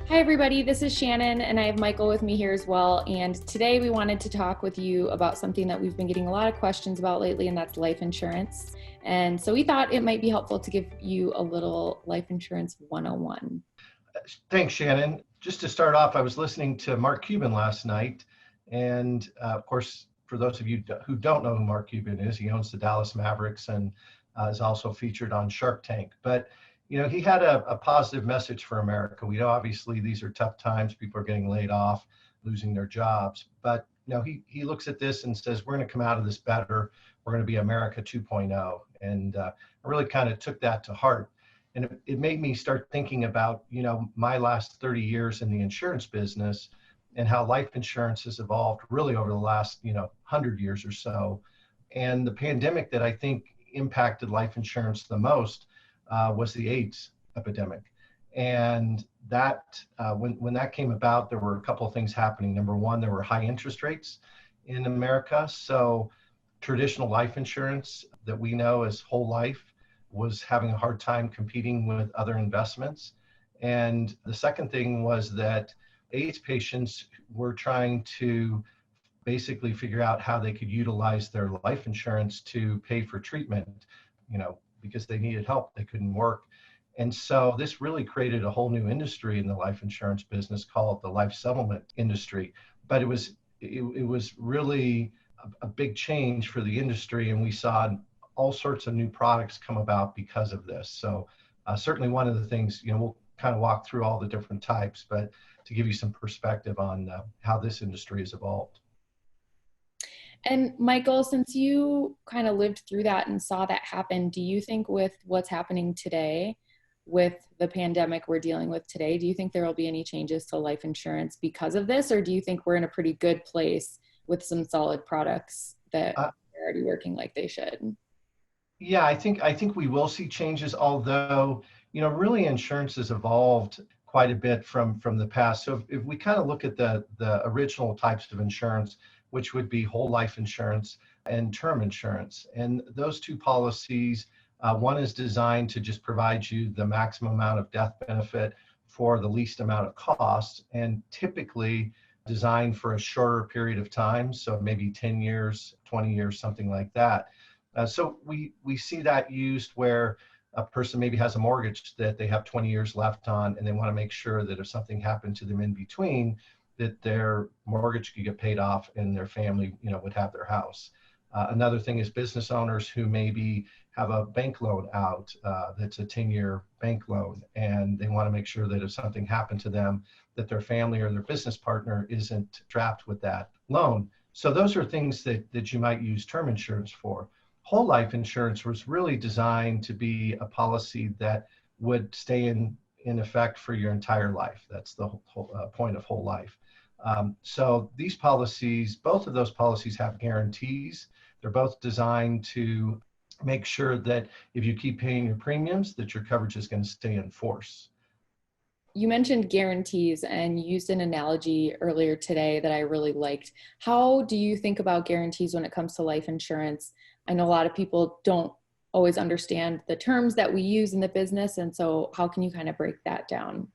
Hi, everybody. This is Shannon, and I have Michael with me here as well. And today we wanted to talk with you about something that we've been getting a lot of questions about lately, and that's life insurance. And so we thought it might be helpful to give you a little life insurance 101. Thanks, Shannon. Just to start off, I was listening to Mark Cuban last night. And of course, for those of you who don't know who Mark Cuban is, he owns the Dallas Mavericks and is also featured on Shark Tank. But, he had a positive message for America. We know, obviously, these are tough times. People are getting laid off, losing their jobs. But, he looks at this and says, we're going to come out of this better. We're going to be America 2.0. And I really kind of took that to heart. And it made me start thinking about, my last 30 years in the insurance business and how life insurance has evolved really over the last, 100 years or so. And the pandemic that I think impacted life insurance the most was the AIDS epidemic. And that when that came about, there were a couple of things happening. Number one, there were high interest rates in America. So traditional life insurance that we know as whole life was having a hard time competing with other investments. And the second thing was that AIDS patients were trying to basically figure out how they could utilize their life insurance to pay for treatment, because they needed help, they couldn't work. And so this really created a whole new industry in the life insurance business called the life settlement industry. But it was really a big change for the industry, and we saw all sorts of new products come about because of this. So certainly one of the things, we'll kind of walk through all the different types, but to give you some perspective on how this industry has evolved. And Michael, since you kind of lived through that and saw that happen, do you think with what's happening today, with the pandemic we're dealing with today, do you think there will be any changes to life insurance because of this? Or do you think we're in a pretty good place with some solid products that are already working like they should? Yeah, I think we will see changes, although, really insurance has evolved quite a bit from the past. So if we kind of look at the original types of insurance, which would be whole life insurance and term insurance. And those two policies, one is designed to just provide you the maximum amount of death benefit for the least amount of cost, and typically designed for a shorter period of time. So maybe 10 years, 20 years, something like that. So we see that used where a person maybe has a mortgage that they have 20 years left on, and they want to make sure that if something happened to them in between, that their mortgage could get paid off and their family, would have their house. Another thing is business owners who maybe have a bank loan out that's a 10-year bank loan, and they want to make sure that if something happened to them, that their family or their business partner isn't trapped with that loan. So those are things that you might use term insurance for. Whole life insurance was really designed to be a policy that would stay in effect for your entire life. That's the whole point of whole life. So these policies, both of those policies have guarantees. They're both designed to make sure that if you keep paying your premiums, that your coverage is going to stay in force. You mentioned guarantees and you used an analogy earlier today that I really liked. How do you think about guarantees when it comes to life insurance? I know a lot of people don't always understand the terms that we use in the business. And so how can you kind of break that down?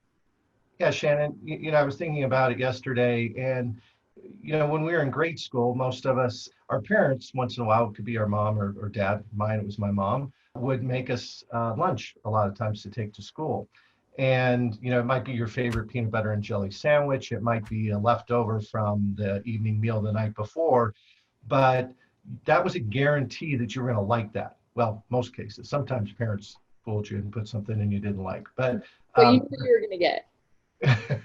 Yeah, Shannon, I was thinking about it yesterday, and, when we were in grade school, most of us, our parents, once in a while, it could be our mom or dad, mine, it was my mom, would make us lunch a lot of times to take to school. And, it might be your favorite peanut butter and jelly sandwich. It might be a leftover from the evening meal the night before, but that was a guarantee that you were going to like that. Well, most cases. Sometimes parents fooled you and put something in you didn't like, but But you knew what you were going to get.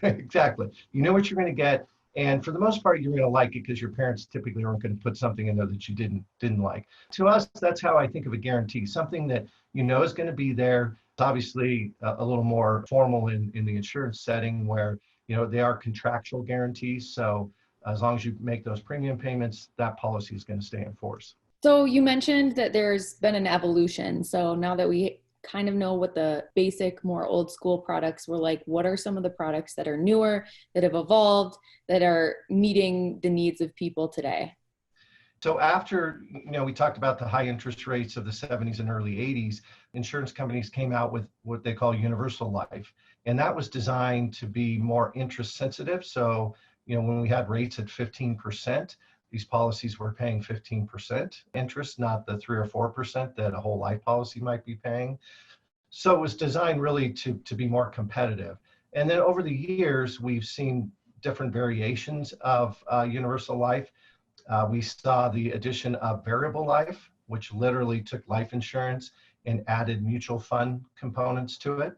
exactly. You know what you're going to get, and for the most part, you're going to like it because your parents typically aren't going to put something in there that you didn't like. To us, that's how I think of a guarantee. Something that is going to be there. It's obviously a little more formal in the insurance setting where they are contractual guarantees. So as long as you make those premium payments, that policy is going to stay in force. So you mentioned that there's been an evolution. So now that we kind of know what the basic, more old school products were like, what are some of the products that are newer, that have evolved, that are meeting the needs of people today? So after, we talked about the high interest rates of the 70s and early 80s, insurance companies came out with what they call universal life. And that was designed to be more interest sensitive. So, when we had rates at 15%, these policies were paying 15% interest, not the 3 or 4% that a whole life policy might be paying. So it was designed really to be more competitive. And then over the years, we've seen different variations of universal life. We saw the addition of variable life, which literally took life insurance and added mutual fund components to it.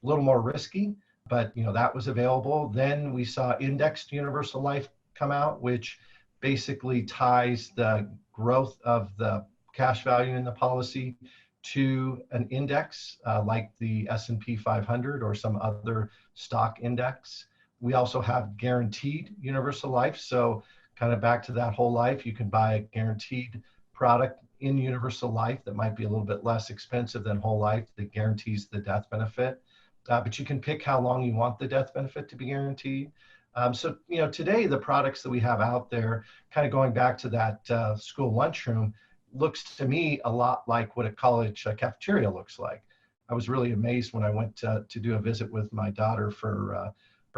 A little more risky, but that was available. Then we saw indexed universal life come out, which basically ties the growth of the cash value in the policy to an index like the S&P 500 or some other stock index. We also have guaranteed universal life. So kind of back to that whole life, you can buy a guaranteed product in universal life that might be a little bit less expensive than whole life that guarantees the death benefit. But you can pick how long you want the death benefit to be guaranteed. So, today the products that we have out there, kind of going back to that school lunchroom, looks to me a lot like what a college cafeteria looks like. I was really amazed when I went to do a visit with my daughter for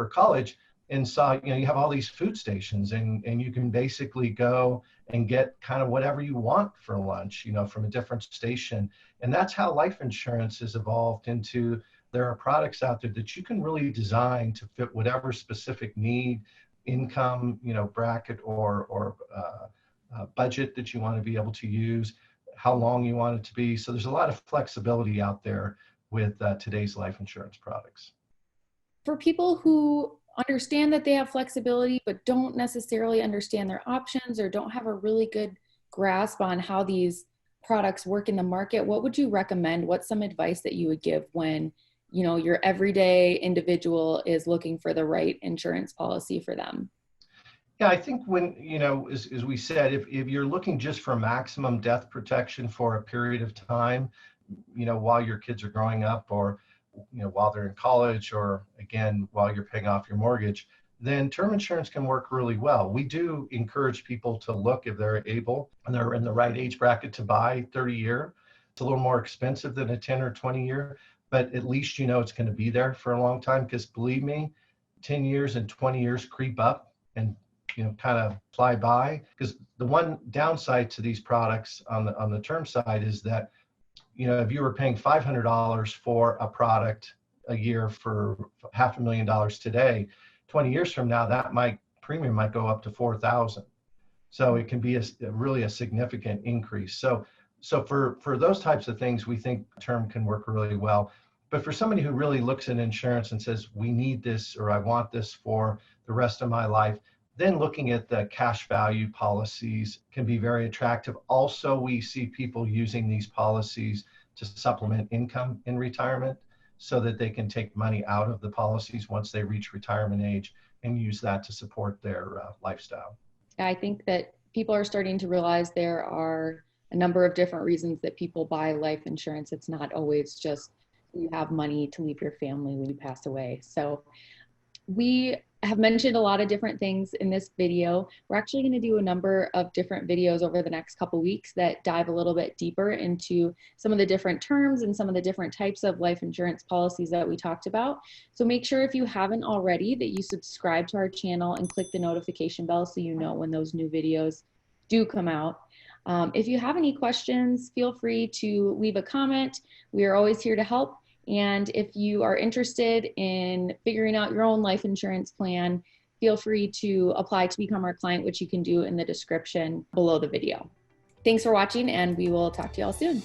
college and saw, you have all these food stations and you can basically go and get kind of whatever you want for lunch, from a different station. And that's how life insurance has evolved into, there are products out there that you can really design to fit whatever specific need, income, bracket or budget that you want to be able to use, how long you want it to be. So there's a lot of flexibility out there with today's life insurance products. For people who understand that they have flexibility, but don't necessarily understand their options or don't have a really good grasp on how these products work in the market, what would you recommend? What's some advice that you would give when, your everyday individual is looking for the right insurance policy for them? Yeah, I think when, as we said, if you're looking just for maximum death protection for a period of time, while your kids are growing up or, while they're in college or again, while you're paying off your mortgage, then term insurance can work really well. We do encourage people to look if they're able and they're in the right age bracket to buy 30-year. It's a little more expensive than a 10 or 20-year, but at least it's going to be there for a long time because believe me, 10 years and 20 years creep up and kind of fly by. Because the one downside to these products on the term side is that, if you were paying $500 for a product a year for $500,000 today, 20 years from now, that premium might go up to $4,000. So it can be really a significant increase. So for those types of things, we think term can work really well. But for somebody who really looks at insurance and says, we need this or I want this for the rest of my life, then looking at the cash value policies can be very attractive. Also, we see people using these policies to supplement income in retirement so that they can take money out of the policies once they reach retirement age and use that to support their lifestyle. I think that people are starting to realize there are a number of different reasons that people buy life insurance. It's not always just you have money to leave your family when you pass away. So we have mentioned a lot of different things in this video. We're actually going to do a number of different videos over the next couple weeks that dive a little bit deeper into some of the different terms and some of the different types of life insurance policies that we talked about. So make sure if you haven't already that you subscribe to our channel and click the notification bell so you know when those new videos do come out. If you have any questions, feel free to leave a comment. We are always here to help. And if you are interested in figuring out your own life insurance plan, feel free to apply to become our client, which you can do in the description below the video. Thanks for watching, and we will talk to y'all soon.